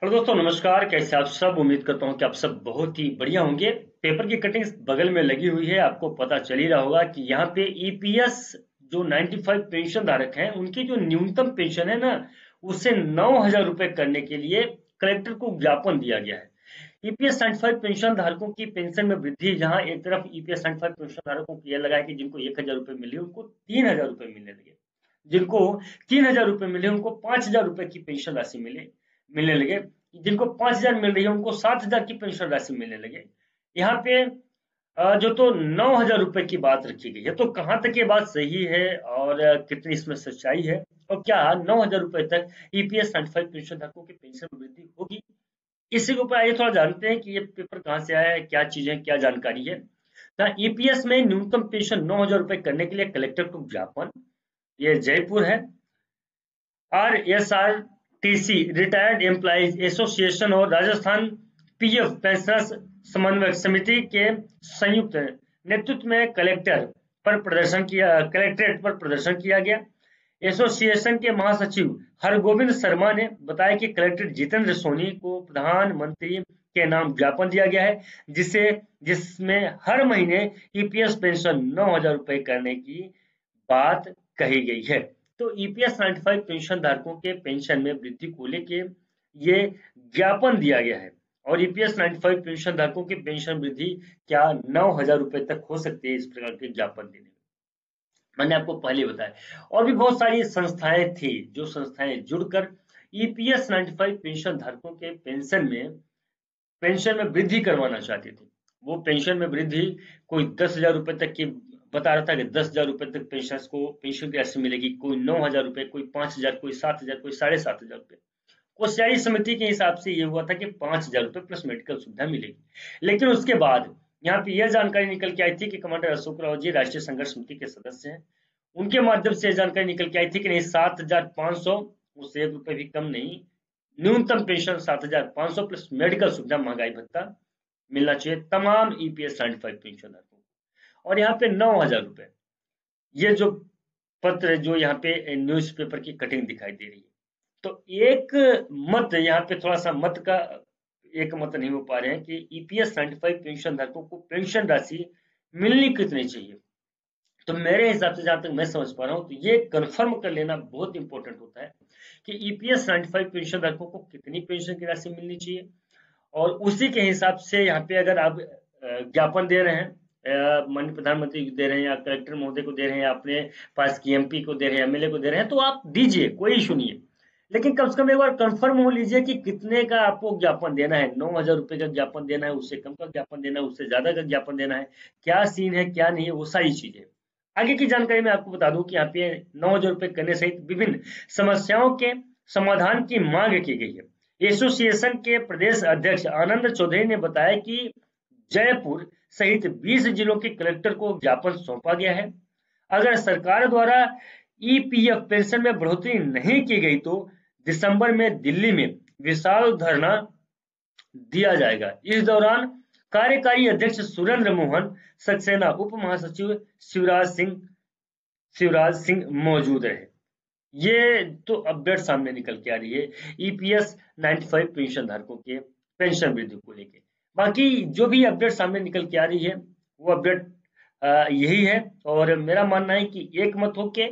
Hello दोस्तों, नमस्कार। कैसे आप सब? उम्मीद करता हूँ कि आप सब बहुत ही बढ़िया होंगे। पेपर की कटिंग बगल में लगी हुई है। आपको पता चल ही रहा होगा कि यहाँ पे ईपीएस जो 95 पेंशन धारक हैं उनकी जो न्यूनतम पेंशन है ना, उसे 9,000 रुपए करने के लिए कलेक्टर को ज्ञापन दिया गया है। ईपीएस 95 पेंशन धारकों की पेंशन में वृद्धि, जहां एक तरफ ईपीएस 95 पेंशन धारकों को यह लगा है कि जिनको 1,000 रुपए मिले उनको 3,000 रुपए मिलने लगे, जिनको 3,000 रुपए मिले उनको 5,000 रुपए की पेंशन राशि मिलने लगे, जिनको 5,000 मिल रही है उनको 7,000 की पेंशन राशि मिलने लगे। यहाँ पे जो तो 9,000 रुपए की बात रखी गई है, तो कहाँ तक ये बात सही है और कितनी इसमें सच्चाई है, और क्या 9,000 रुपए तक ईपीएस 95 पेंशन धारकों की पेंशन में वृद्धि होगी? इसी के ऊपर आइए थोड़ा जानते हैं कि ये पेपर कहाँ से आया है, क्या चीजें, क्या जानकारी है। तो ईपीएस में न्यूनतम पेंशन 9,000 रुपए करने के लिए कलेक्टर को ज्ञापन, ये जयपुर है। आरएसआरटीसी रिटायर्ड एम्प्लॉइज एसोसिएशन और राजस्थान पीएफ पेंशनर्स समन्वय समिति के संयुक्त नेतृत्व में कलेक्ट्रेट पर प्रदर्शन किया गया। एसोसिएशन के महासचिव हरगोविंद शर्मा ने बताया कि कलेक्टर जितेंद्र सोनी को प्रधानमंत्री के नाम ज्ञापन दिया गया है, जिसमें हर महीने ईपीएस पेंशन 9,000 रुपए करने की बात कही गई है। तो ईपीएस 95 पेंशन धारकों के पेंशन में वृद्धि को लेके ये ज्ञापन दिया गया है। और ईपीएस 95 पेंशन धारकों की पेंशन वृद्धि क्या 9,000 रुपए तक हो सकती है? इस प्रकार के ज्ञापन देने में मैंने आपको पहले बताया। और भी बहुत सारी संस्थाएं थी, जो संस्थाएं जुड़कर ईपीएस 95 पेंशन धारकों के पेंशन में वृद्धि करवाना चाहती थी। वो पेंशन में वृद्धि कोई 10,000 रुपए तक की बता रहा था कि 10,000 रुपए तक पेंशन की राशि मिलेगी, कोई 9,000 रुपए, कोई 5,000, कोई 7,000, कोई 7,500 रुपए। कोश्यारी समिति के हिसाब से ये हुआ था कि 5,000 रुपए प्लस मेडिकल सुविधा मिलेगी। लेकिन उसके बाद यहाँ पे यह जानकारी निकल के आई थी कि कमांडर अशोक राव जी राष्ट्रीय संघर्ष समिति के सदस्य हैं, उनके माध्यम से यह जानकारी निकल के आई थी कि नहीं, 7,500, उससे 1 रुपए भी कम नहीं, न्यूनतम पेंशन 7,500 प्लस मेडिकल सुविधा, महंगाई भत्ता मिलना चाहिए तमाम ईपीएस 95 पेंशन धारकों को। और यहाँ पे 9,000 रुपए, ये जो पत्र जो यहाँ पे न्यूज़पेपर की कटिंग दिखाई दे रही है, तो एक मत यहाँ पे थोड़ा सा मत का एक मत नहीं हो पा रहे हैं कि ईपीएस 95 पेंशन धारकों को पेंशन राशि मिलनी कितनी चाहिए। तो मेरे हिसाब से, जहां तक मैं समझ पा रहा हूँ, तो ये कन्फर्म कर लेना बहुत इंपॉर्टेंट होता है कि ईपीएस 95 पेंशन धारकों को कितनी पेंशन की राशि मिलनी चाहिए। और उसी के हिसाब से यहाँ पे अगर आप ज्ञापन दे रहे हैं, माननीय प्रधानमंत्री को दे रहे हैं, या कलेक्टर महोदय को दे रहे हैं, या अपने पास की एमपी को दे रहे हैं, एमएलए को दे रहे हैं, तो आप दीजिए, कोई इशू नहीं है। लेकिन कम से कम एक बार कंफर्म हो लीजिए कि कितने का आपको ज्ञापन देना है। 9,000 रुपए का ज्ञापन देना है, उससे कम का ज्ञापन देना है, उससे ज्यादा का ज्ञापन देना है, क्या सीन है क्या नहीं है, वो सारी चीजें आगे की जानकारी मैं आपको बता दूं कि यहाँ पे 9,000 रुपए करने सहित विभिन्न समस्याओं के समाधान की मांग की गई है। एसोसिएशन के प्रदेश अध्यक्ष आनंद चौधरी ने बताया कि जयपुर सहित 20 जिलों के कलेक्टर को ज्ञापन सौंपा गया है। अगर सरकार द्वारा ईपीएफ पेंशन में बढ़ोतरी नहीं की गई तो दिसंबर में दिल्ली में विशाल धरना दिया जाएगा। इस दौरान कार्यकारी अध्यक्ष सुरेंद्र मोहन सक्सेना, उप महासचिव शिवराज सिंह मौजूद रहे। ये तो अपडेट सामने निकल के आ रही है ईपीएस 95 पेंशन धारकों के पेंशन वृद्धि को लेके। बाकी जो भी अपडेट सामने निकल के आ रही है वो अपडेट यही है। और मेरा मानना है कि एक मत होके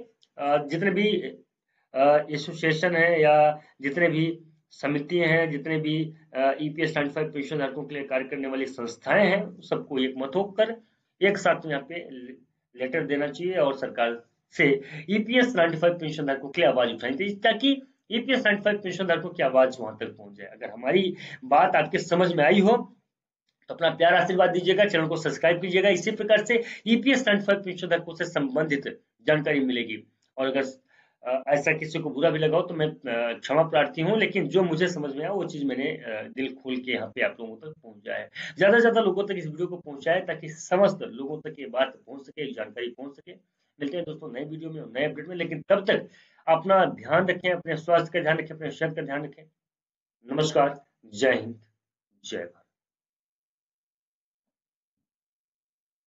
जितने भी एसोसिएशन है, या जितने भी समितियां हैं, जितने भी ईपीएस 95 पेंशन धारकों के लिए कार्य करने वाली संस्थाएं हैं, सबको एक मत होकर एक साथ यहाँ पे लेटर देना चाहिए और सरकार से ईपीएस 95 पेंशन धारकों की आवाज उठानी चाहिए, ताकि ईपीएस 95 पेंशन धारकों की आवाज वहां तक पहुंच जाए। अगर हमारी बात आपके समझ में आई हो तो अपना प्यार आशीर्वाद दीजिएगा, चैनल को सब्सक्राइब कीजिएगा। इसी प्रकार से ईपीएस 95 पेंशन धारकों से संबंधित जानकारी मिलेगी। और अगर ऐसा किसी को बुरा भी लगा हो तो मैं क्षमा प्रार्थी हूँ, लेकिन जो मुझे समझ में आया वो चीज मैंने दिल खोल के यहाँ पे आप लोगों तक पहुंचाया है। ज्यादा से ज्यादा लोगों तक इस वीडियो को पहुंचाए ताकि समस्त लोगों तक ये बात पहुंच सके, जानकारी पहुंच सके। मिलते हैं दोस्तों नए वीडियो में, नए अपडेट में, लेकिन तब तक अपना ध्यान रखें, अपने स्वास्थ्य का ध्यान रखें, अपने शरीर का ध्यान रखें। नमस्कार, जय हिंद, जय भारत।